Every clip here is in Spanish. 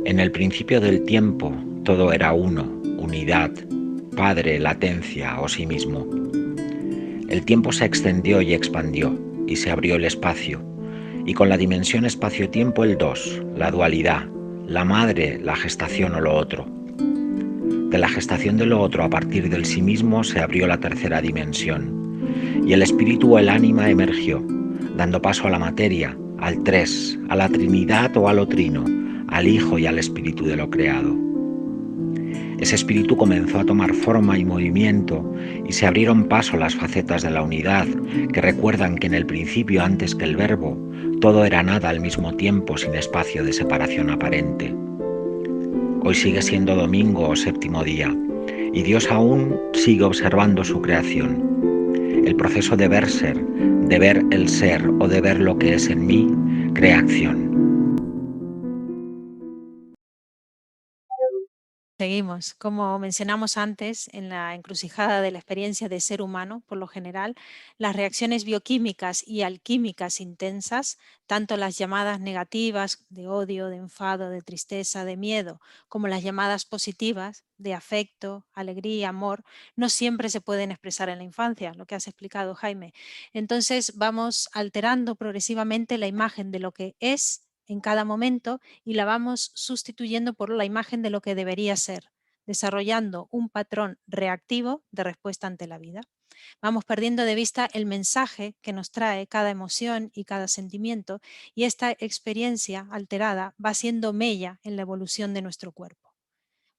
En el principio del tiempo todo era uno, unidad, Padre, latencia o sí mismo. El tiempo se extendió y expandió, y se abrió el espacio, y con la dimensión espacio-tiempo el dos, la dualidad, la madre, la gestación o lo otro. De la gestación de lo otro a partir del sí mismo se abrió la tercera dimensión, y el espíritu o el ánima emergió, dando paso a la materia, al tres, a la trinidad o a lo trino, al Hijo y al Espíritu de lo creado. Ese espíritu comenzó a tomar forma y movimiento y se abrieron paso las facetas de la unidad que recuerdan que en el principio, antes que el verbo, todo era nada al mismo tiempo sin espacio de separación aparente. Hoy sigue siendo domingo o séptimo día y Dios aún sigue observando su creación. El proceso de ver ser, de ver el ser o de ver lo que es en mí, crea acción. Seguimos. Como mencionamos antes, en la encrucijada de la experiencia de ser humano, por lo general, las reacciones bioquímicas y alquímicas intensas, tanto las llamadas negativas de odio, de enfado, de tristeza, de miedo, como las llamadas positivas de afecto, alegría, amor, no siempre se pueden expresar en la infancia, lo que has explicado, Jaime. Entonces vamos alterando progresivamente la imagen de lo que es en cada momento y la vamos sustituyendo por la imagen de lo que debería ser, desarrollando un patrón reactivo de respuesta ante la vida. Vamos perdiendo de vista el mensaje que nos trae cada emoción y cada sentimiento, y esta experiencia alterada va siendo mella en la evolución de nuestro cuerpo.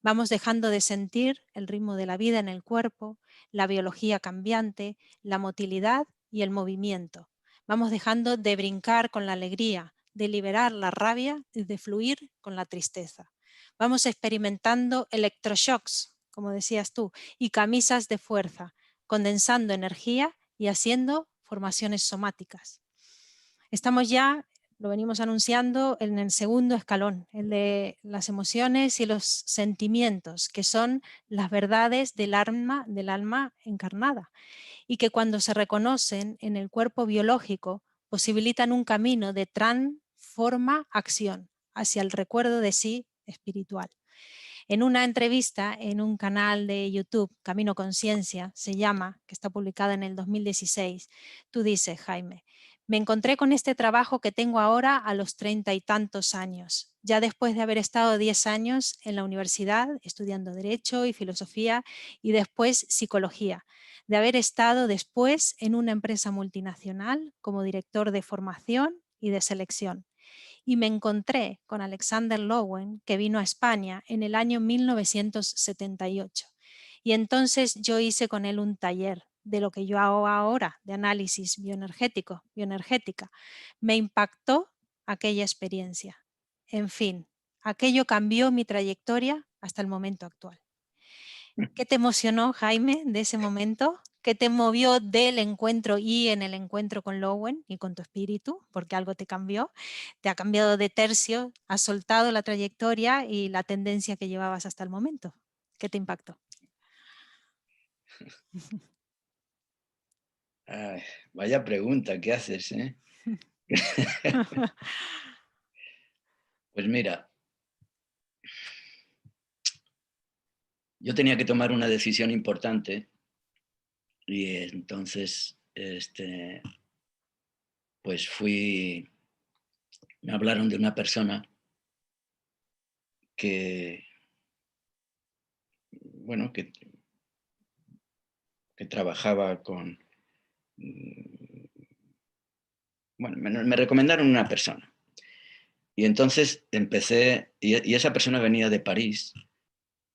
Vamos dejando de sentir el ritmo de la vida en el cuerpo, la biología cambiante, la motilidad y el movimiento. Vamos dejando de brincar con la alegría, de liberar la rabia y de fluir con la tristeza. Vamos experimentando electroshocks, como decías tú, y camisas de fuerza, condensando energía y haciendo formaciones somáticas. Estamos ya, lo venimos anunciando, en el segundo escalón, el de las emociones y los sentimientos, que son las verdades del alma encarnada, y que cuando se reconocen en el cuerpo biológico posibilitan un camino de transforma-acción hacia el recuerdo de sí espiritual. En una entrevista en un canal de YouTube, Camino Conciencia, se llama, que está publicada en el 2016, tú dices, Jaime, me encontré con este trabajo que tengo ahora a los 30 y tantos años, ya después de haber estado 10 años en la universidad estudiando Derecho y Filosofía y después Psicología, de haber estado después en una empresa multinacional como director de formación y de selección. Y me encontré con Alexander Lowen, que vino a España en el año 1978. Y entonces yo hice con él un taller de lo que yo hago ahora, de análisis bioenergética. Me impactó aquella experiencia. En fin, aquello cambió mi trayectoria hasta el momento actual. ¿Qué te emocionó, Jaime, de ese momento? ¿Qué te movió del encuentro y en el encuentro con Lowen y con tu espíritu? Porque algo te cambió. Te ha cambiado de tercio, has soltado la trayectoria y la tendencia que llevabas hasta el momento. ¿Qué te impactó? Ay, vaya pregunta que haces, ¿eh? Pues mira, yo tenía que tomar una decisión importante y entonces, pues me hablaron de una persona que, bueno, que trabajaba con, bueno, me recomendaron una persona. Y entonces empecé, y esa persona venía de París,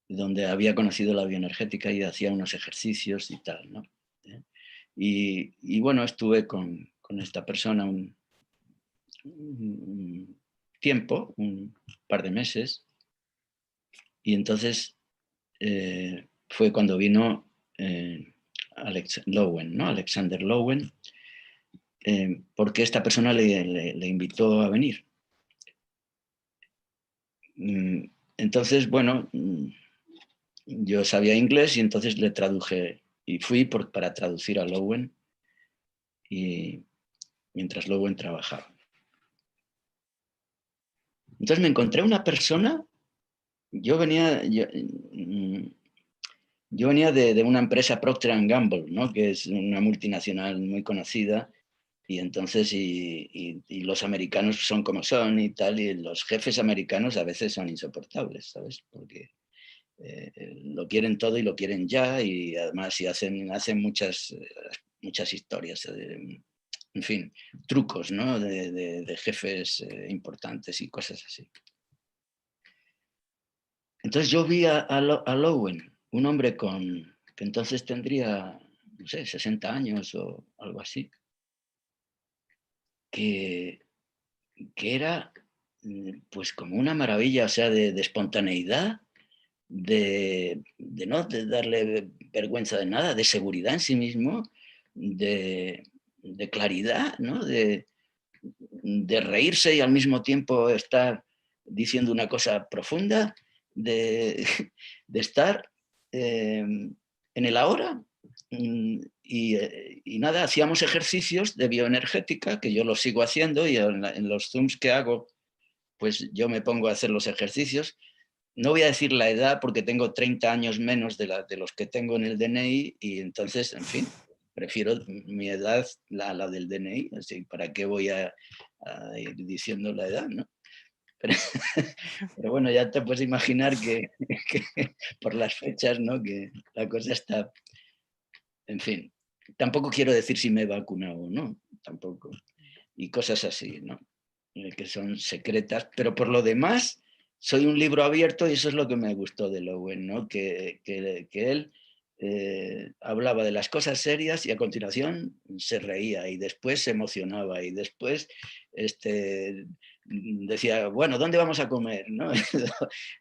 donde había conocido la bioenergética y hacía unos ejercicios y tal, ¿no? Y bueno, estuve con esta persona un tiempo, un par de meses, y entonces fue cuando vino Lowen, ¿no? Alexander Lowen, porque esta persona le invitó a venir. Entonces, bueno, yo sabía inglés y entonces le traduje y fui para traducir a Lowen y mientras Lowen trabajaba. Entonces me encontré una persona yo venía, yo venía de una empresa Procter & Gamble, ¿no? Que es una multinacional muy conocida, y entonces y los americanos son como son y tal, y los jefes americanos a veces son insoportables, ¿sabes? Porque lo quieren todo y lo quieren ya, y además y hacen muchas historias, en fin, trucos, ¿no? de jefes importantes y cosas así. Entonces yo vi a Lowen, un hombre que entonces tendría, no sé, 60 años o algo así, que era pues como una maravilla, o sea, de espontaneidad, no de darle vergüenza de nada, de seguridad en sí mismo, de claridad, ¿no? de reírse y al mismo tiempo estar diciendo una cosa profunda, de, de estar en el ahora. Y nada, hacíamos ejercicios de bioenergética, que yo los sigo haciendo, y en los Zooms que hago, pues yo me pongo a hacer los ejercicios. No voy a decir la edad porque tengo 30 años menos de los que tengo en el DNI, y entonces, en fin, prefiero mi edad, la del DNI, así, ¿para qué voy a ir diciendo la edad, no? Pero, pero bueno, ya te puedes imaginar que por las fechas, ¿no? Que la cosa está, en fin, tampoco quiero decir si me he vacunado o no, tampoco, y cosas así, ¿no? Que son secretas, pero por lo demás soy un libro abierto, y eso es lo que me gustó de Lowen, ¿no? Que él hablaba de las cosas serias y a continuación se reía, y después se emocionaba, y después decía, bueno, ¿dónde vamos a comer? ¿No?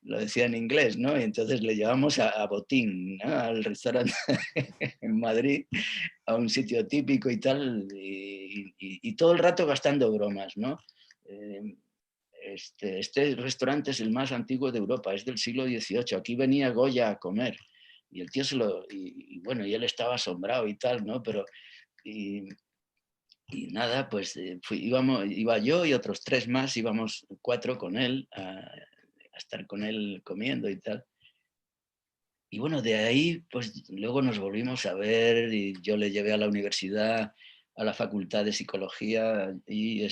Lo decía en inglés, ¿no? Y entonces le llevamos a Botín, ¿no? Al restaurante en Madrid, a un sitio típico y tal, y todo el rato gastando bromas, ¿no? Este restaurante es el más antiguo de Europa, es del siglo XVIII, aquí venía Goya a comer, y el tío bueno, y él estaba asombrado y tal, ¿no? Pero, y nada, pues iba yo y otros 3 más, íbamos 4 con él, a estar con él comiendo y tal. Y bueno, de ahí, pues luego nos volvimos a ver, y yo le llevé a la universidad, a la Facultad de Psicología, y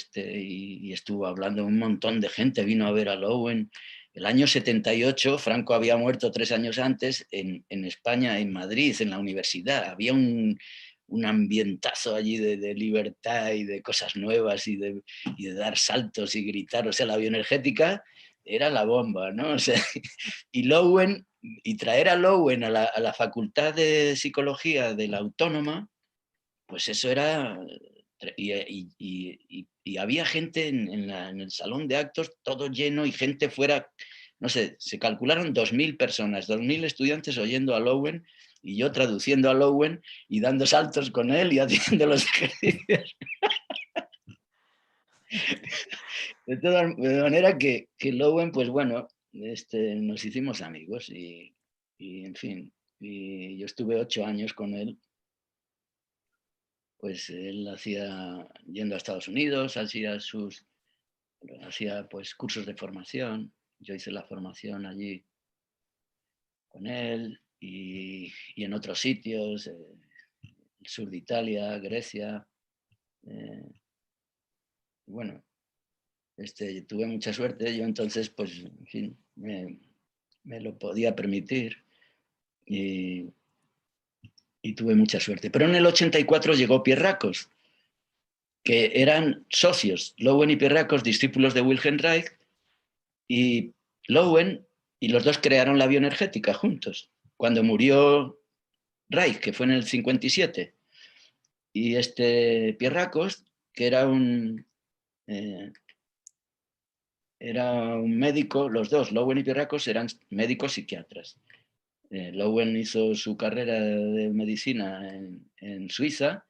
estuvo hablando un montón de gente, vino a ver a Lowen. El año 78, Franco había muerto 3 años antes en España, en Madrid, en la universidad. Había un ambientazo allí de libertad y de cosas nuevas, y de dar saltos y gritar. O sea, la bioenergética era la bomba, ¿no? O sea, y Lowen, y traer a Lowen a la Facultad de Psicología de la Autónoma, pues eso era... Y había gente en el salón de actos, todo lleno, y gente fuera, no sé, se calcularon 2.000 personas, 2.000 estudiantes oyendo a Lowen, y yo traduciendo a Lowen y dando saltos con él y haciendo los ejercicios. De manera que Lowen, pues bueno, nos hicimos amigos, y en fin, y yo estuve 8 años con él. Pues él hacía, yendo a Estados Unidos, hacía pues cursos de formación. Yo hice la formación allí con él, y en otros sitios, el sur de Italia, Grecia. Bueno, tuve mucha suerte. Yo entonces, pues, en fin, me lo podía permitir, y tuve mucha suerte. Pero en el 84 llegó Pierracos, que eran socios, Lowen y Pierracos, discípulos de Wilhelm Reich, y Lowen, y los dos crearon la bioenergética juntos. Cuando murió Reich, que fue en el 57, y Pierracos, que era un médico, los dos, Lowen y Pierracos, eran médicos psiquiatras. Lowen hizo su carrera de medicina en Suiza,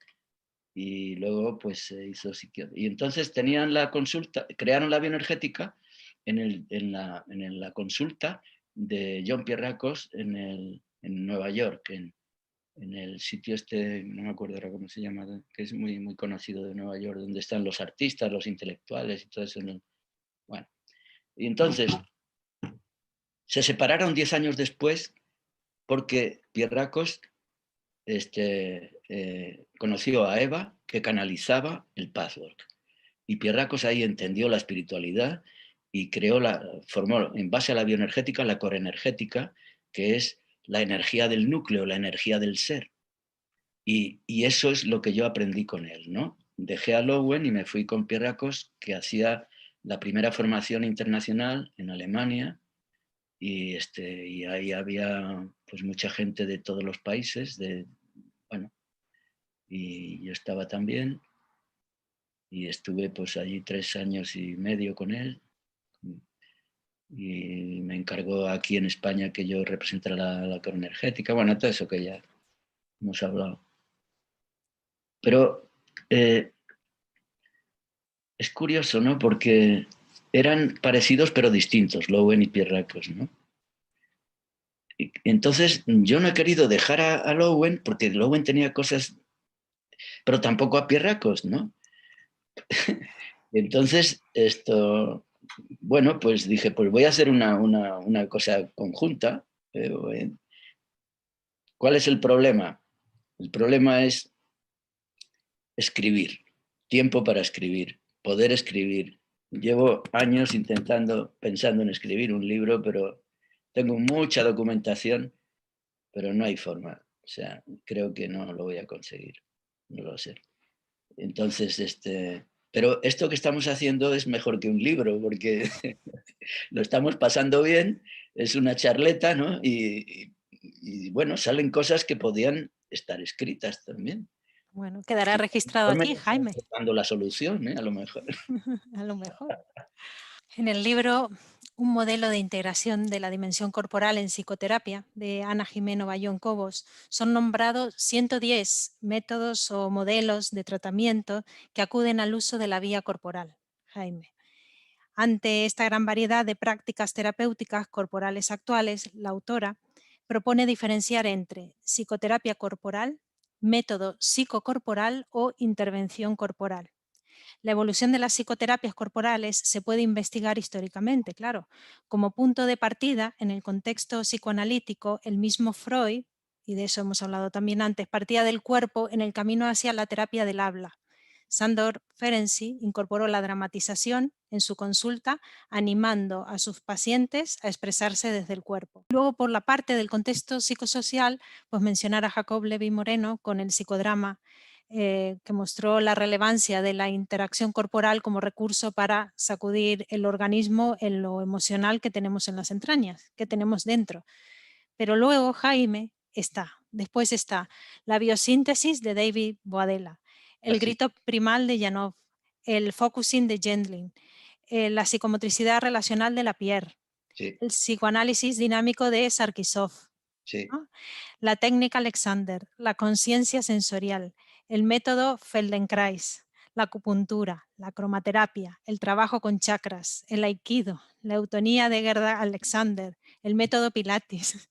y luego pues hizo psiquiatría. Y entonces tenían la consulta, crearon la bioenergética en la consulta de John Pierracos en Nueva York, en el sitio no me acuerdo ahora cómo se llama, que es muy, muy conocido de Nueva York, donde están los artistas, los intelectuales y todo eso. Bueno, y entonces Se separaron 10 años después porque Pierrakos conoció a Eva, que canalizaba el pathwork. Y Pierrakos ahí entendió la espiritualidad y formó, en base a la bioenergética, la corenergética, que es la energía del núcleo, la energía del ser. Y eso es lo que yo aprendí con él, ¿no? Dejé a Lowen y me fui con Pierrakos, que hacía la primera formación internacional en Alemania, y ahí había pues mucha gente de todos los países, bueno, y yo estaba también, y estuve pues allí 3 años y medio con él, y me encargó aquí en España que yo representara la corenergética, bueno, todo eso que ya hemos hablado. Pero es curioso, ¿no? Porque eran parecidos pero distintos, Lowen y Pierrakos, ¿no? Y entonces yo no he querido dejar a Lowen porque Lowen tenía cosas, pero tampoco a Pierrakos, ¿no? Entonces, bueno, pues dije, pues voy a hacer una cosa conjunta. ¿Cuál es el problema? El problema es escribir, tiempo para escribir, poder escribir. Llevo años pensando en escribir un libro, pero tengo mucha documentación, pero no hay forma. O sea, creo que no lo voy a conseguir, no lo sé. Entonces, pero esto que estamos haciendo es mejor que un libro, porque lo estamos pasando bien, es una charleta, ¿no? Y bueno, salen cosas que podían estar escritas también. Bueno, quedará registrado aquí, Jaime. Dando la solución, a lo mejor. A lo mejor. En el libro Un modelo de integración de la dimensión corporal en psicoterapia, de Ana Jimeno Bayón Cobos, son nombrados 110 métodos o modelos de tratamiento que acuden al uso de la vía corporal, Jaime. Ante esta gran variedad de prácticas terapéuticas corporales actuales, la autora propone diferenciar entre psicoterapia corporal, método psicocorporal o intervención corporal. La evolución de las psicoterapias corporales se puede investigar históricamente, claro. Como punto de partida, en el contexto psicoanalítico, el mismo Freud, y de eso hemos hablado también antes, partía del cuerpo en el camino hacia la terapia del habla. Sándor Ferenczi incorporó la dramatización en su consulta, animando a sus pacientes a expresarse desde el cuerpo. Luego, por la parte del contexto psicosocial, pues mencionar a Jacob Levi Moreno con el psicodrama, que mostró la relevancia de la interacción corporal como recurso para sacudir el organismo en lo emocional que tenemos en las entrañas, que tenemos dentro. Pero luego, Jaime, después está la biosíntesis de David Boadella, el grito primal de Janov, el focusing de Gendlin, la psicomotricidad relacional de Lapierre, sí, el psicoanálisis dinámico de Sarkisov, sí. ¿no? La técnica Alexander, la conciencia sensorial, el método Feldenkrais, la acupuntura, la cromaterapia, el trabajo con chakras, el aikido, la eutonía de Gerda Alexander, el método Pilates,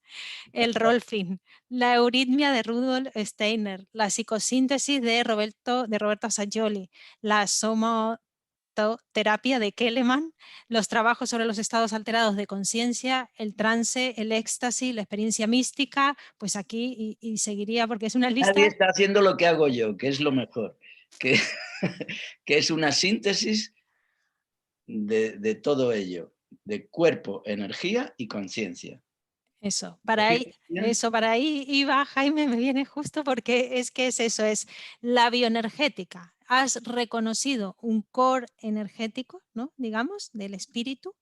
el Rolfing, la euritmia de Rudolf Steiner, la psicosíntesis de Roberto Sajoli, la terapia de Kelleman, los trabajos sobre los estados alterados de conciencia, el trance, el éxtasis, la experiencia mística, pues aquí y seguiría porque es una lista. Nadie está haciendo lo que hago yo, que es lo mejor, que es una síntesis de todo ello, de cuerpo, energía y conciencia. Eso, para ahí iba, Jaime, me viene justo porque es que es eso, es la bioenergética. Has reconocido un core energético, ¿no? Digamos, del espíritu,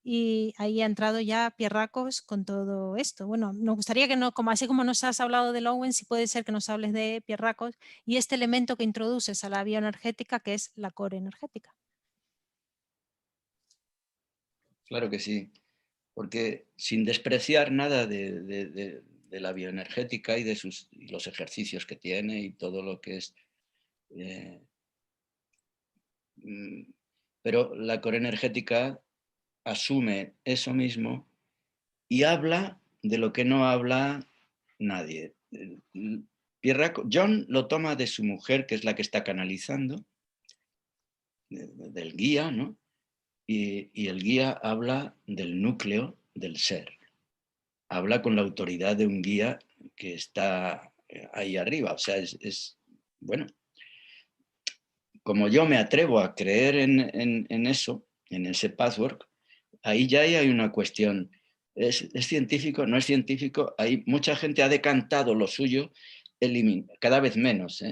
y ahí ha entrado ya Pierrakos con todo esto. Bueno, nos gustaría que, así como nos has hablado de Lowen, si puede ser que nos hables de Pierrakos y este elemento que introduces a la bioenergética, que es la core energética. Claro que sí, porque sin despreciar nada de la bioenergética y de los ejercicios que tiene y todo lo que es... pero la core energética asume eso mismo y habla de lo que no habla nadie. John lo toma de su mujer, que es la que está canalizando, del guía, ¿no? Y el guía habla del núcleo del ser. Habla con la autoridad de un guía que está ahí arriba. O sea, bueno, como yo me atrevo a creer en eso, en ese patchwork, ahí ya hay una cuestión. ¿Es científico? ¿No es científico? Hay mucha gente ha decantado lo suyo, cada vez menos.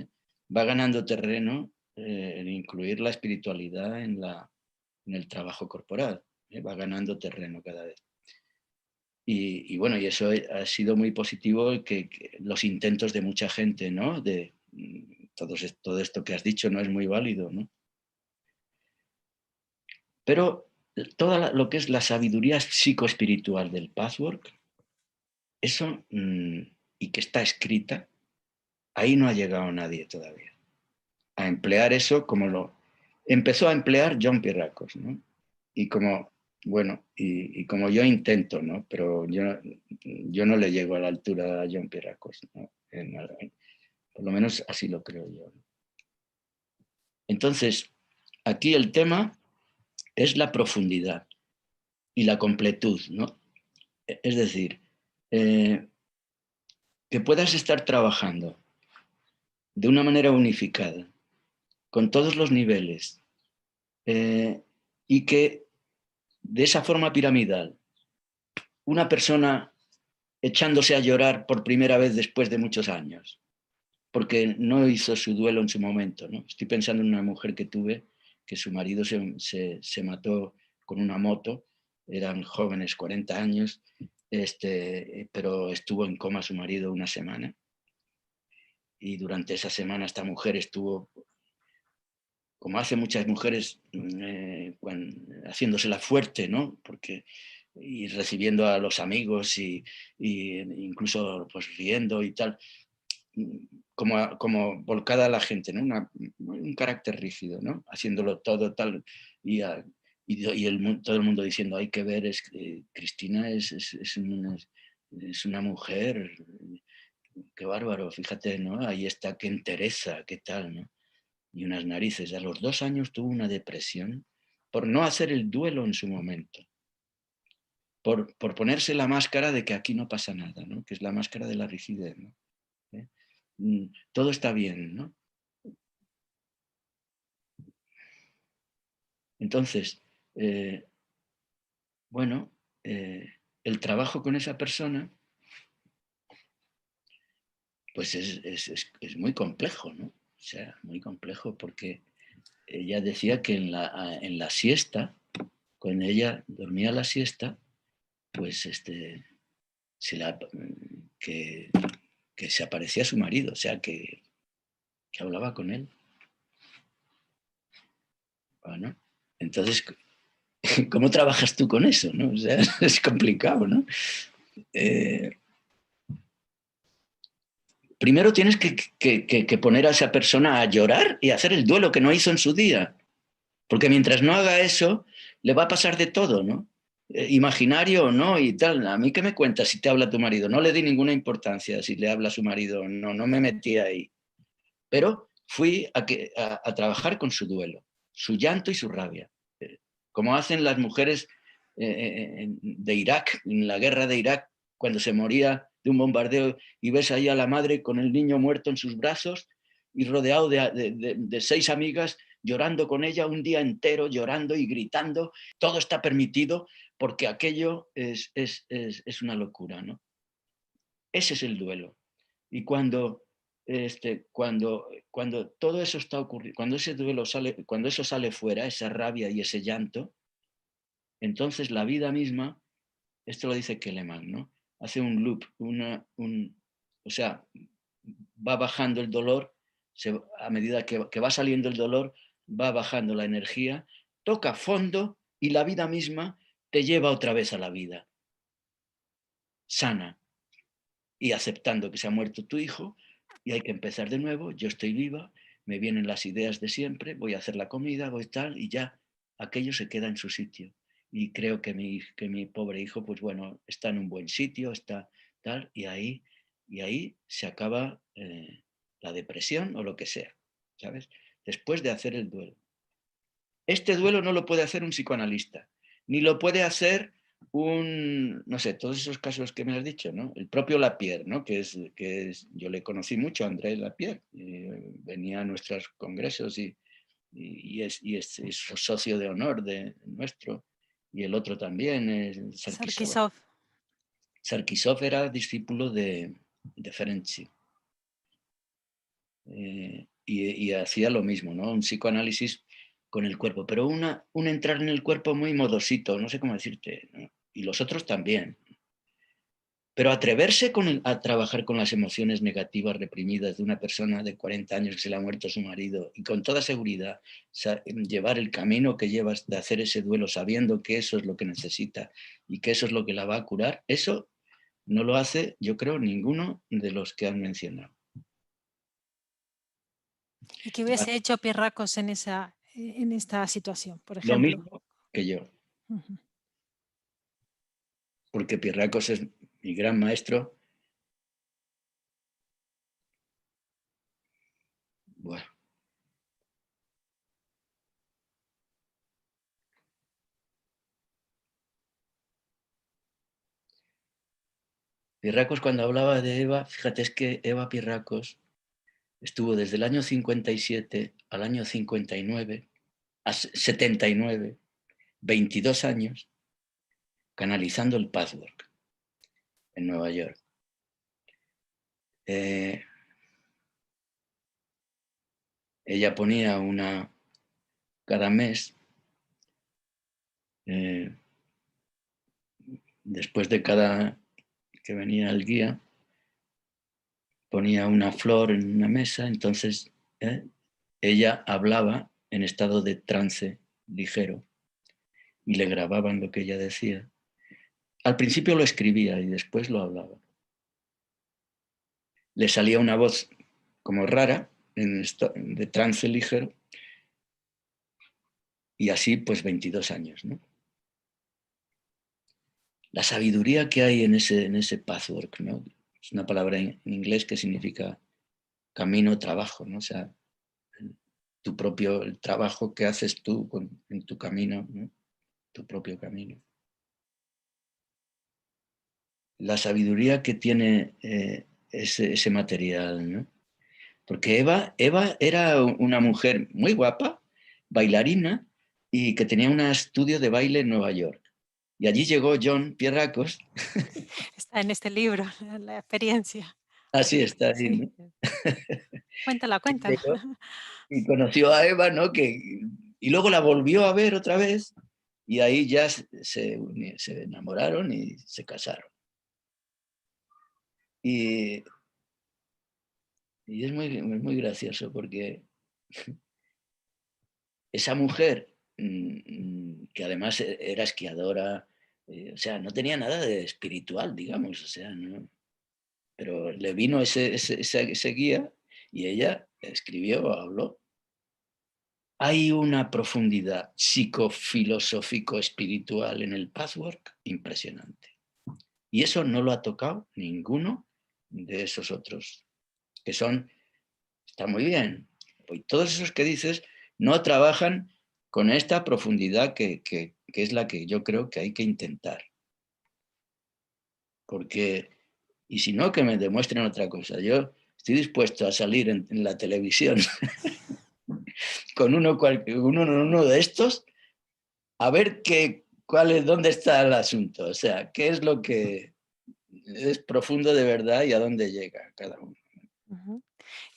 Va ganando terreno en incluir la espiritualidad en el trabajo corporal. Va ganando terreno cada vez. Y bueno, y eso ha sido muy positivo, que los intentos de mucha gente, ¿no? Todo esto que has dicho no es muy válido, ¿no? Pero todo lo que es la sabiduría psicoespiritual del patchwork, eso, y que está escrita, ahí no ha llegado nadie todavía a emplear eso como lo empezó a emplear John Pierracos, ¿no? Y como, bueno, y como yo intento, ¿no? Pero yo no le llego a la altura a John Pierracos, ¿no? Por lo menos así lo creo yo. Entonces, aquí el tema es la profundidad y la completud, ¿no? Es decir, que puedas estar trabajando de una manera unificada, con todos los niveles, y que de esa forma piramidal, una persona echándose a llorar por primera vez después de muchos años, porque no hizo su duelo en su momento, ¿no? Estoy pensando en una mujer que tuve, que su marido se mató con una moto, eran jóvenes, 40 años, pero estuvo en coma su marido una semana. Y durante esa semana esta mujer estuvo, como hace muchas mujeres, haciéndosela fuerte, ¿no? Y recibiendo a los amigos y incluso pues riendo y tal, como volcada a la gente, ¿no? Un carácter rígido, ¿no? Haciéndolo todo tal, todo el mundo diciendo, hay que ver, Cristina es una mujer, qué bárbaro, fíjate, ¿no? Ahí está, qué entereza, qué tal, ¿no? Y unas narices. A los 2 años tuvo una depresión por no hacer el duelo en su momento, por ponerse la máscara de que aquí no pasa nada, ¿no? Que es la máscara de la rigidez, ¿no? Todo está bien, ¿no? Entonces, bueno, el trabajo con esa persona pues es muy complejo, ¿no? O sea, muy complejo, porque ella decía que en la siesta, cuando ella dormía la siesta, pues que se aparecía su marido, o sea, que hablaba con él. Bueno, entonces, ¿cómo trabajas tú con eso, no? O sea, es complicado, ¿no? Primero tienes que poner a esa persona a llorar y a hacer el duelo que no hizo en su día. Porque mientras no haga eso, le va a pasar de todo, ¿no? Imaginario o no y tal. A mí, ¿qué me cuentas si te habla tu marido? No le di ninguna importancia si le habla a su marido. No me metí ahí. Pero fui a trabajar con su duelo, su llanto y su rabia. Como hacen las mujeres de Irak, en la guerra de Irak, cuando se moría de un bombardeo y ves ahí a la madre con el niño muerto en sus brazos y rodeado de 6 amigas llorando con ella un día entero, llorando y gritando. Todo está permitido porque aquello es una locura, ¿no? Ese es el duelo. Y cuando todo eso está ocurriendo, cuando ese duelo sale, cuando eso sale fuera, esa rabia y ese llanto, entonces la vida misma, esto lo dice Keleman, ¿no? Hace un loop, o sea, va bajando el dolor, a medida que va saliendo el dolor, va bajando la energía, toca fondo y la vida misma te lleva otra vez a la vida, sana, y aceptando que se ha muerto tu hijo y hay que empezar de nuevo, yo estoy viva, me vienen las ideas de siempre, voy a hacer la comida, voy tal, y ya aquello se queda en su sitio. Y creo que mi pobre hijo, pues bueno, está en un buen sitio, está tal, y ahí se acaba la depresión o lo que sea, ¿sabes? Después de hacer el duelo. Este duelo no lo puede hacer un psicoanalista, ni lo puede hacer no sé, todos esos casos que me has dicho, ¿no? El propio Lapierre, ¿no? Yo le conocí mucho a André Lapierre, venía a nuestros congresos y es socio de honor de nuestro, y el otro también, Sarkisov. Sarkisov. Sarkisov era discípulo de Ferenczi. Y hacía lo mismo, ¿no? Un psicoanálisis con el cuerpo, pero un entrar en el cuerpo muy modosito, no sé cómo decirte, ¿no? Y los otros también. Pero atreverse a trabajar con las emociones negativas reprimidas de una persona de 40 años que se le ha muerto su marido y con toda seguridad llevar el camino que llevas de hacer ese duelo sabiendo que eso es lo que necesita y que eso es lo que la va a curar, eso no lo hace, yo creo, ninguno de los que han mencionado. ¿Y qué hubiese hecho Pierracos en esta situación, por ejemplo? Lo mismo que yo. Porque Pierracos es mi gran maestro. Bueno. Pierracos, cuando hablaba de Eva, fíjate, es que Eva Pierracos estuvo desde el año 57 al año 59, a 79, 22 años, canalizando el patchwork en Nueva York. Ella ponía cada mes, después de cada que venía el guía, ponía una flor en una mesa, entonces ella hablaba en estado de trance ligero y le grababan lo que ella decía. Al principio lo escribía y después lo hablaba. Le salía una voz como rara, de trance ligero, y así pues 22 años, ¿no? La sabiduría que hay en ese pathwork, ¿no? Es una palabra en inglés que significa camino, trabajo, ¿no? O sea, el trabajo que haces tú en tu camino, ¿no? Tu propio camino. La sabiduría que tiene ese material, ¿no? Porque Eva era una mujer muy guapa, bailarina, y que tenía un estudio de baile en Nueva York. Y allí llegó John Pierracos. Está en este libro, la experiencia. Así está ahí, Sí. ¿no? Cuéntala. Y conoció a Eva, ¿no? Y luego la volvió a ver otra vez y ahí ya se enamoraron y se casaron. Y es muy gracioso porque esa mujer, que además era esquiadora, o sea, no tenía nada de espiritual, digamos, o sea, no, pero le vino ese guía y ella escribió, habló. Hay una profundidad psicofilosófico-espiritual en el patchwork impresionante. Y eso no lo ha tocado ninguno de esos otros, que está muy bien. Pues todos esos que dices no trabajan con esta profundidad que es la que yo creo que hay que intentar. Porque, y si no, que me demuestren otra cosa. Yo estoy dispuesto a salir en la televisión con uno de estos a ver dónde está el asunto. O sea, qué es lo que es profundo de verdad y a dónde llega cada uno.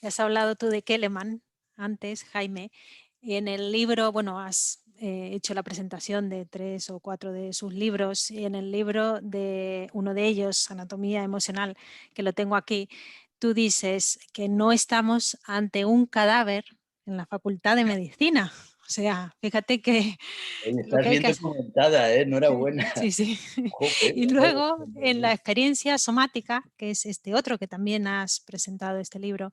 Has hablado tú de Keleman antes, Jaime. En el libro, bueno, has hecho la presentación de 3 o 4 de sus libros y en el libro de uno de ellos, Anatomía Emocional, que lo tengo aquí, tú dices que no estamos ante un cadáver en la Facultad de Medicina. O sea, fíjate que Oye, lo estás que hay bien que hacer. documentada, ¿eh? Enhorabuena. Sí. Joder, Y luego en la experiencia somática, que es este otro que también has presentado este libro,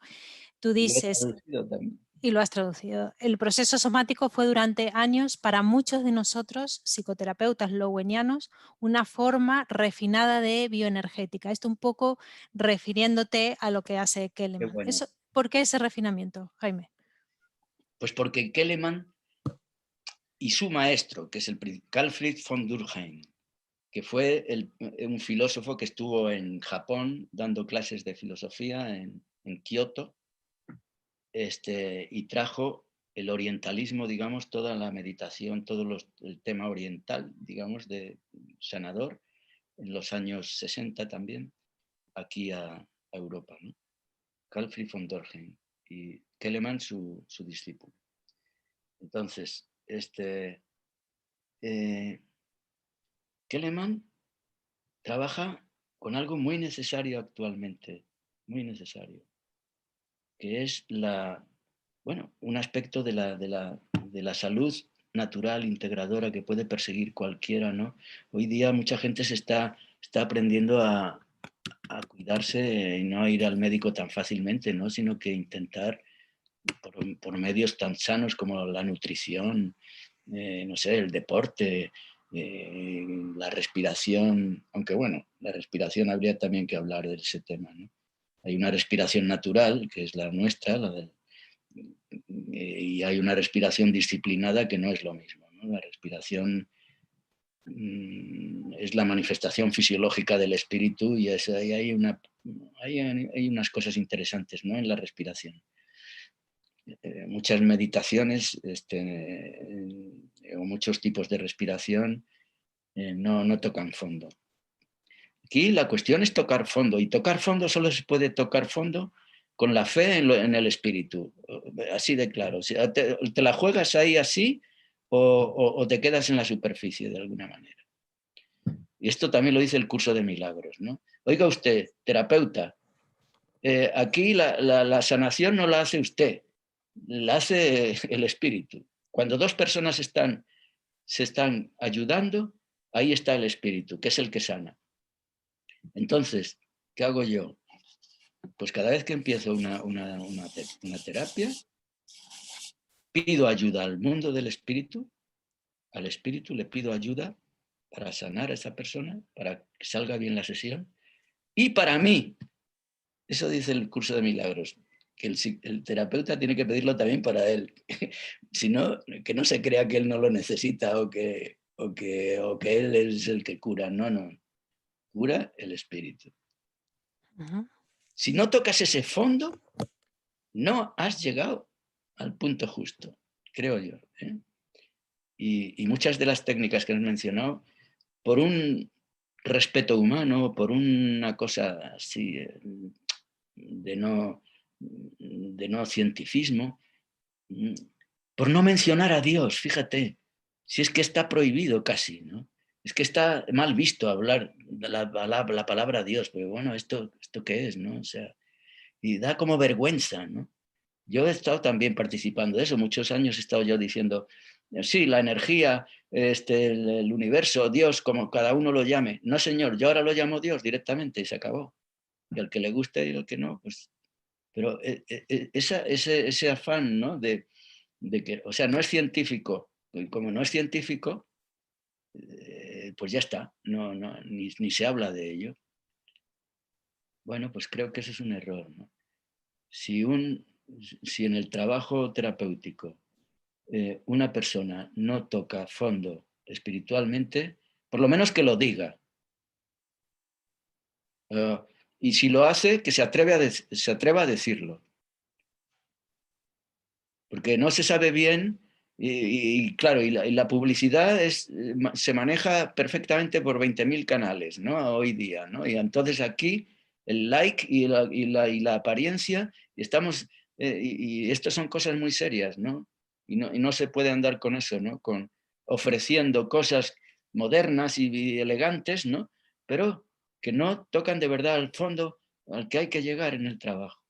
tú lo he dices, traducido también. y lo has traducido, el proceso somático fue durante años para muchos de nosotros, psicoterapeutas lowenianos, una forma refinada de bioenergética. Esto un poco refiriéndote a lo que hace Keleman. Bueno. ¿Por qué ese refinamiento, Jaime? Pues porque Keleman y su maestro, que es el Carl Fritz von Durkheim, que fue un filósofo que estuvo en Japón dando clases de filosofía en Kioto, y trajo el orientalismo, digamos, toda la meditación, el tema oriental, digamos, de sanador, en los años 60 también, aquí a Europa, ¿no? Carl Friedrich von Dörgen y Telemann, su discípulo. Entonces, Telemann trabaja con algo muy necesario actualmente, muy necesario, que es un aspecto de la salud natural, integradora, que puede perseguir cualquiera, ¿no? Hoy día mucha gente está aprendiendo a cuidarse y no a ir al médico tan fácilmente, ¿no? Sino que intentar por medios tan sanos como la nutrición, no sé, el deporte, la respiración, aunque bueno, la respiración habría también que hablar de ese tema, ¿no? Hay una respiración natural, que es la nuestra, y hay una respiración disciplinada que no es lo mismo, ¿no? La respiración es la manifestación fisiológica del espíritu y hay unas cosas interesantes, ¿no? En la respiración. Muchas meditaciones o muchos tipos de respiración no tocan fondo. Aquí la cuestión es tocar fondo, y tocar fondo solo se puede tocar fondo con la fe en el espíritu, así de claro. Si te la juegas ahí así o te quedas en la superficie de alguna manera. Y esto también lo dice el curso de milagros, ¿no? Oiga usted, terapeuta, aquí la sanación no la hace usted, la hace el espíritu. Cuando dos personas se están ayudando, ahí está el espíritu, que es el que sana. Entonces, ¿qué hago yo? Pues cada vez que empiezo una terapia, pido ayuda al mundo del espíritu, al espíritu le pido ayuda para sanar a esa persona, para que salga bien la sesión, y para mí. Eso dice el curso de milagros, que el terapeuta tiene que pedirlo también para él. Si no, que no se crea que él no lo necesita o que él es el que cura. No, cura el espíritu. Si no tocas ese fondo, no has llegado al punto justo, creo yo, ¿eh? Y muchas de las técnicas que has mencionado, por un respeto humano, por una cosa así de no cientificismo, por no mencionar a Dios, fíjate, si es que está prohibido casi, ¿no? Es que está mal visto hablar de la palabra Dios, pero bueno, ¿esto qué es, no? O sea, y da como vergüenza, ¿no? Yo he estado también participando de eso, muchos años he estado yo diciendo, sí, la energía, el universo, Dios, como cada uno lo llame. No, señor, yo ahora lo llamo Dios directamente y se acabó. Y al que le guste y al que no, pues... Pero ese afán, ¿no? De que, o sea, no es científico, y como no es científico, pues ya está, ni se habla de ello. Bueno, pues creo que ese es un error, ¿no? Si en el trabajo terapéutico una persona no toca fondo espiritualmente, por lo menos que lo diga. Y si lo hace, que se atreva a decirlo. Porque no se sabe bien, y claro, y la publicidad se maneja perfectamente por 20.000 canales, ¿no? Hoy día, ¿no? Y entonces aquí el like y la apariencia, y estas son cosas muy serias, ¿no? Y no se puede andar con eso, ¿no? Ofreciendo cosas modernas y elegantes, ¿no? Pero que no tocan de verdad al fondo al que hay que llegar en el trabajo.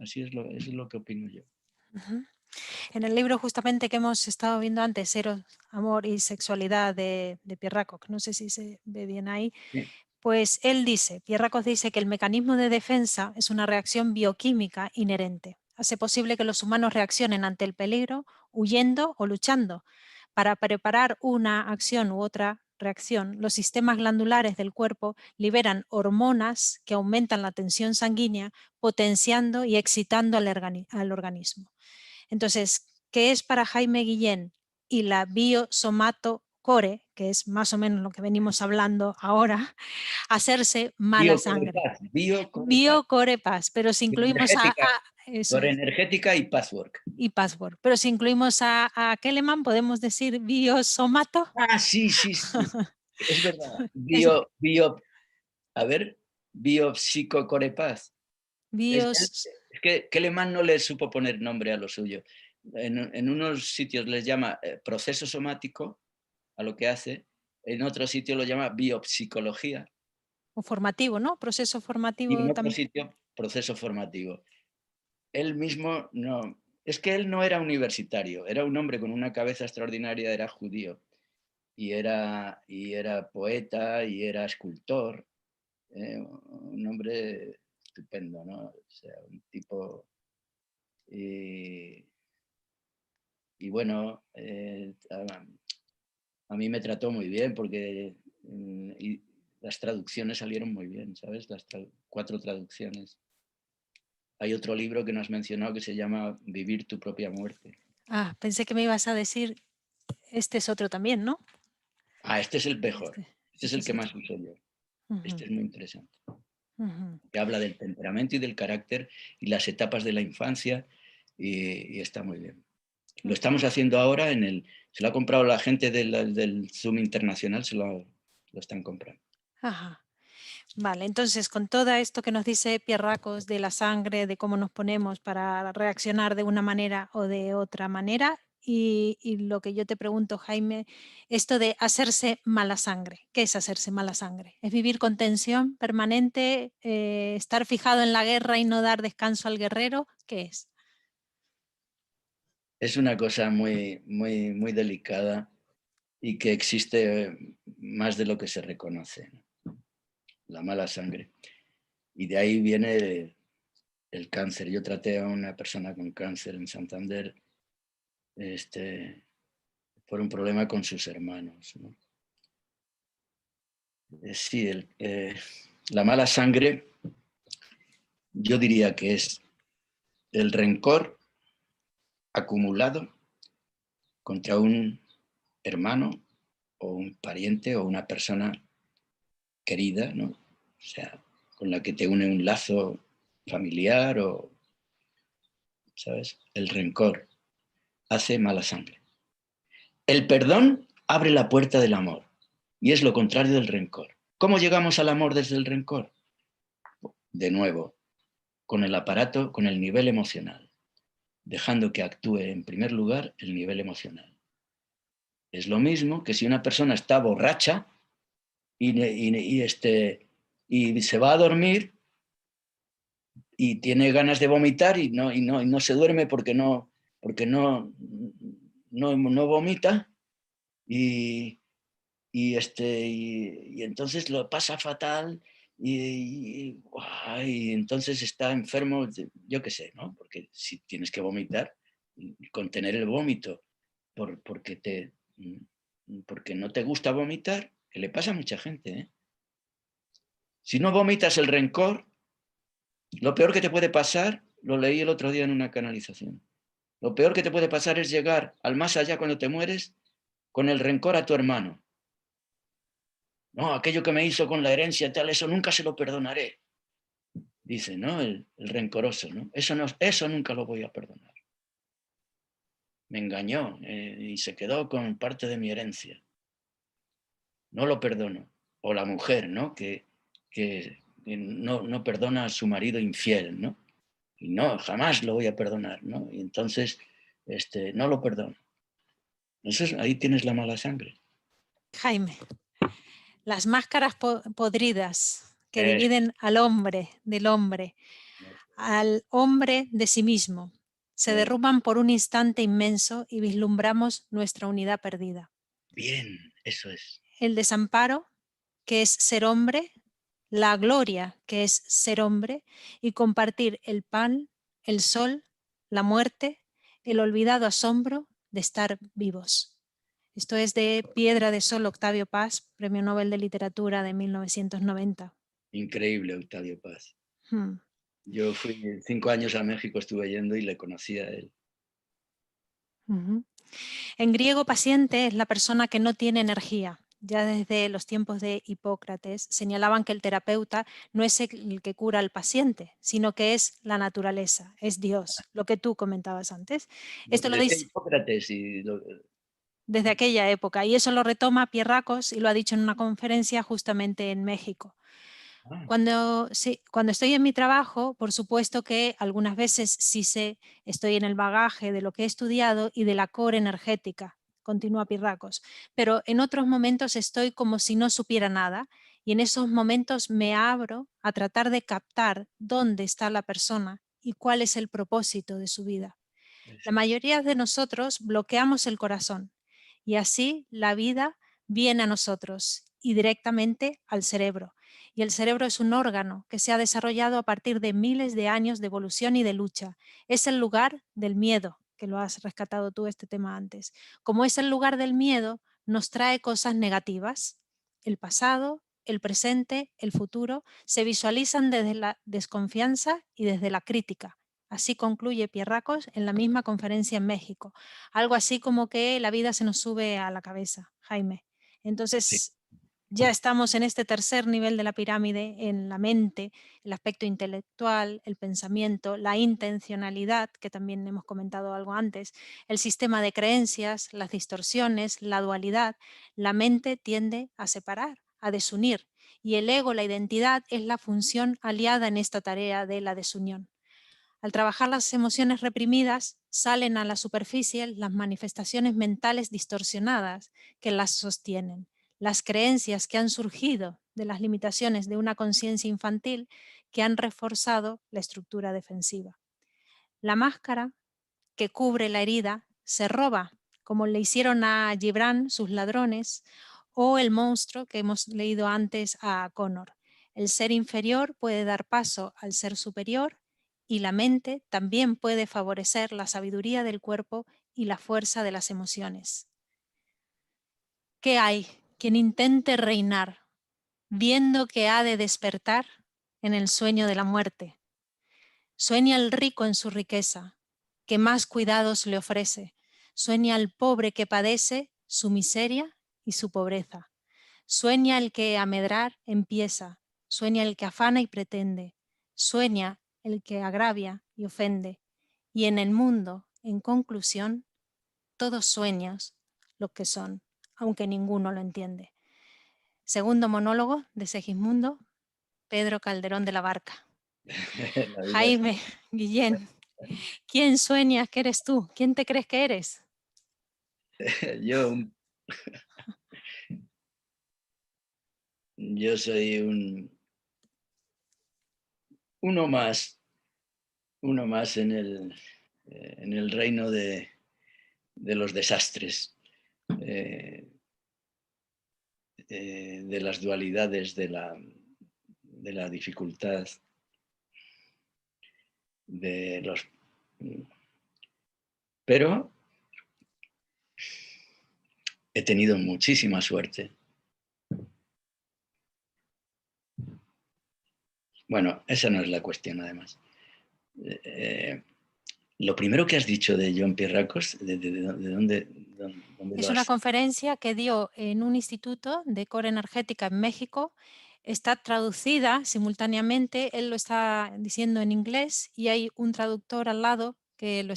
Eso es lo que opino yo. En el libro justamente que hemos estado viendo antes, Eros, Amor y Sexualidad de Pierre Racock, no sé si se ve bien ahí, Sí. pues él dice, Pierre Racock dice que el mecanismo de defensa es una reacción bioquímica inherente. Hace posible que los humanos reaccionen ante el peligro huyendo o luchando. Para preparar una acción u otra reacción, los sistemas glandulares del cuerpo liberan hormonas que aumentan la tensión sanguínea, potenciando y excitando al organismo. Entonces, ¿qué es para Jaime Guillén y la biosomatocorporeidad biocore, que es más o menos lo que venimos hablando ahora, hacerse mala sangre. Biocore paz, pero si incluimos eso es, energética y password. y password. Pero si incluimos a Keleman, podemos decir biosomato. Ah, sí, sí, sí. Es verdad. A ver, biopsicocorepaz. Bios, Es que Keleman no le supo poner nombre a lo suyo. En unos sitios les llama proceso somático a lo que hace, en otro sitio lo llama biopsicología o formativo, ¿no? Proceso y formativo en otro también. sitio proceso formativo. Él mismo no, es que él no era universitario, era un hombre con una cabeza extraordinaria, era judío y era poeta y era escultor, un hombre estupendo, ¿no? O sea, un tipo... y bueno, a mí me trató muy bien porque y las traducciones salieron muy bien, ¿sabes? Las 4 traducciones. Hay otro libro que nos mencionó que se llama Vivir tu propia muerte. Ah, pensé que me ibas a decir, este es otro también, ¿no? Ah, este es el mejor. Este es el que otro. más uso yo. Este es muy interesante. Ujú. Que habla del temperamento y del carácter y las etapas de la infancia y está muy bien. Lo estamos haciendo ahora se lo ha comprado la gente del Zoom Internacional, lo están comprando. Ajá. Vale, entonces con todo esto que nos dice Pierracos de la sangre, de cómo nos ponemos para reaccionar de una manera o de otra manera, y lo que yo te pregunto, Jaime, esto de hacerse mala sangre, ¿qué es hacerse mala sangre? ¿Es vivir con tensión permanente, estar fijado en la guerra y no dar descanso al guerrero? ¿Qué es? Es una cosa muy, muy, muy delicada y que existe más de lo que se reconoce, la mala sangre. Y de ahí viene el cáncer. Yo traté a una persona con cáncer en Santander por un problema con sus hermanos, ¿no? Sí, la mala sangre yo diría que es el rencor acumulado contra un hermano o un pariente o una persona querida, ¿no? O sea, con la que te une un lazo familiar o, ¿sabes? El rencor hace mala sangre. El perdón abre la puerta del amor y es lo contrario del rencor. ¿Cómo llegamos al amor desde el rencor? De nuevo, con el aparato, con el nivel emocional, dejando que actúe en primer lugar el nivel emocional. Es lo mismo que si una persona está borracha y se va a dormir y tiene ganas de vomitar y no se duerme porque no vomita y entonces lo pasa fatal y entonces está enfermo, yo qué sé, ¿no? Porque si tienes que vomitar, contener el vómito porque no te gusta vomitar, que le pasa a mucha gente, ¿eh? Si no vomitas el rencor, lo peor que te puede pasar, lo leí el otro día en una canalización, lo peor que te puede pasar es llegar al más allá cuando te mueres con el rencor a tu hermano. No, aquello que me hizo con la herencia tal, eso nunca se lo perdonaré. Dice, ¿no? El rencoroso, ¿no? Eso nunca lo voy a perdonar. Me engañó y se quedó con parte de mi herencia. No lo perdono. O la mujer, ¿no? Que no perdona a su marido infiel, ¿no? Y no, jamás lo voy a perdonar, ¿no? Y entonces, no lo perdono. Ahí tienes la mala sangre. Jaime, las máscaras podridas que Es, dividen al hombre del hombre, al hombre de sí mismo, se derrumban por un instante inmenso y vislumbramos nuestra unidad perdida. bien, eso es. El desamparo, que es ser hombre, la gloria, que es ser hombre, y compartir el pan, el sol, la muerte, el olvidado asombro de estar vivos. Esto es de Piedra de Sol, Octavio Paz, Premio Nobel de Literatura de 1990. Increíble, Octavio Paz. Yo fui 5 años a México, estuve yendo y le conocí a él. En griego, paciente es la persona que no tiene energía. Ya desde los tiempos de Hipócrates señalaban que el terapeuta no es el que cura al paciente, sino que es la naturaleza, es Dios, lo que tú comentabas antes. Esto lo Decía dice Hipócrates desde aquella época y eso lo retoma Pierracos y lo ha dicho en una conferencia justamente en México. ah, Cuando estoy en mi trabajo, por supuesto que algunas veces estoy en el bagaje de lo que he estudiado y de la core energética, continúa Pirracos, pero en otros momentos estoy como si no supiera nada y en esos momentos me abro a tratar de captar dónde está la persona y cuál es el propósito de su vida. La mayoría de nosotros bloqueamos el corazón y así la vida viene a nosotros y directamente al cerebro. Y el cerebro es un órgano que se ha desarrollado a partir de miles de años de evolución y de lucha. Es el lugar del miedo, que lo has rescatado tú este tema antes. Como es el lugar del miedo, nos trae cosas negativas. El pasado, el presente, el futuro se visualizan desde la desconfianza y desde la crítica. Así concluye Pierracos en la misma conferencia en México. Algo así como que la vida se nos sube a la cabeza, Jaime. sí, Entonces, ya estamos en este tercer nivel de la pirámide, en la mente, el aspecto intelectual, el pensamiento, la intencionalidad, que también hemos comentado algo antes, el sistema de creencias, las distorsiones, la dualidad. La mente tiende a separar, a desunir, y el ego, la identidad, es la función aliada en esta tarea de la desunión. Al trabajar las emociones reprimidas, salen a la superficie las manifestaciones mentales distorsionadas que las sostienen, las creencias que han surgido de las limitaciones de una conciencia infantil que han reforzado la estructura defensiva. La máscara que cubre la herida se roba, como le hicieron a Gibran sus ladrones, o el monstruo que hemos leído antes a Connor. El ser inferior puede dar paso al ser superior y la mente también puede favorecer la sabiduría del cuerpo y la fuerza de las emociones. ¿Qué hay quien intente reinar, viendo que ha de despertar en el sueño de la muerte? Sueña el rico en su riqueza, que más cuidados le ofrece. Sueña el pobre que padece su miseria y su pobreza. Sueña el que a medrar empieza. Sueña el que afana y pretende. Sueña el que agravia y ofende. Y en el mundo, en conclusión, todos sueños lo que son, aunque ninguno lo entiende. Segundo monólogo de Segismundo, Pedro Calderón de la Barca. la vida es... Jaime, Guillén, ¿quién sueñas que eres tú? ¿Quién te crees que eres? Yo, yo soy uno más en el reino de los desastres, de las dualidades, de la dificultad, de los... Pero he tenido muchísima suerte. Bueno, esa no es la cuestión, además. Lo primero que has dicho de John Pierracos, ¿de dónde Es lo una has...? conferencia que dio en un instituto de core energética en México. Está traducida simultáneamente, él lo está diciendo en inglés y hay un traductor al lado que,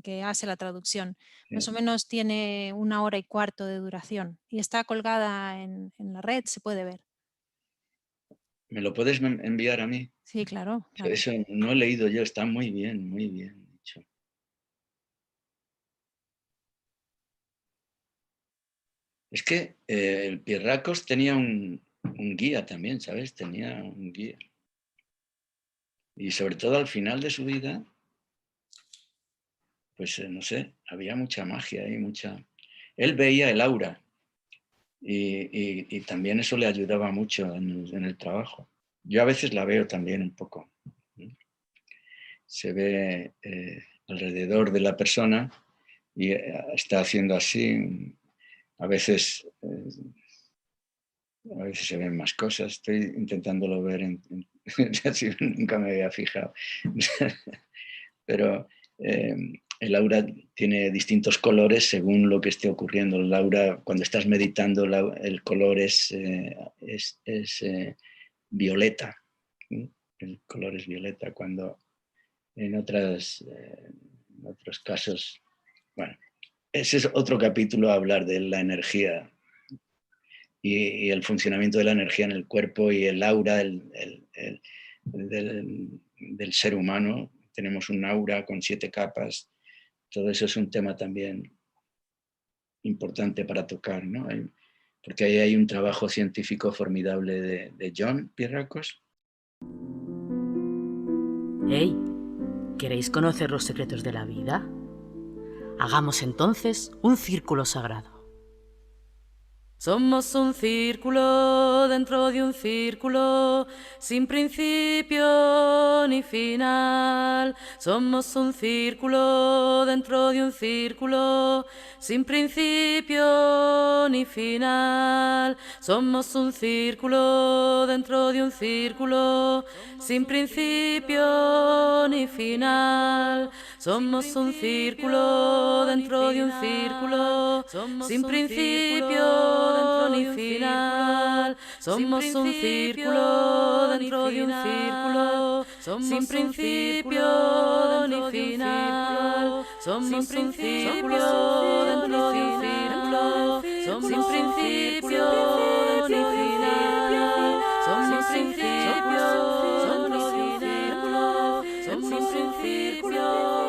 que hace la traducción. Más o menos tiene 1 hora y cuarto de duración y está colgada en la red, se puede ver. ¿Me lo puedes enviar a mí? Sí, claro, claro. Eso no he leído yo, está muy bien dicho. Es que el Pierracos tenía un guía también, ¿sabes? Tenía un guía. Y sobre todo al final de su vida, pues no sé, había mucha magia ahí, mucha... Él veía el aura y también eso le ayudaba mucho en el trabajo. Yo a veces la veo también un poco. Se ve alrededor de la persona y está haciendo así. A veces se ven más cosas. Estoy intentándolo ver así nunca me había fijado. Pero el aura tiene distintos colores según lo que esté ocurriendo. El aura, cuando estás meditando, el color es violeta. El color es violeta. Cuando en otros casos, bueno, ese es otro capítulo a hablar de la energía y el funcionamiento de la energía en el cuerpo y el aura del ser humano. Tenemos un aura con 7 capas. Todo eso es un tema también importante para tocar, ¿no? Porque ahí hay un trabajo científico formidable de John Pierrakos. Hey, ¿queréis conocer los secretos de la vida? Hagamos entonces un círculo sagrado. Somos un círculo dentro de un círculo, sin principio ni final. Somos un círculo dentro de un círculo, sin principio ni final. Somos un círculo dentro de un círculo, sin principio ni final. Somos un círculo dentro de un círculo, sin principio ni final. Somos un círculo dentro de un círculo, sin principio ni final. Somos un círculo dentro de un círculo, sin principio ni final. Somos un círculo dentro de un círculo, sin principio.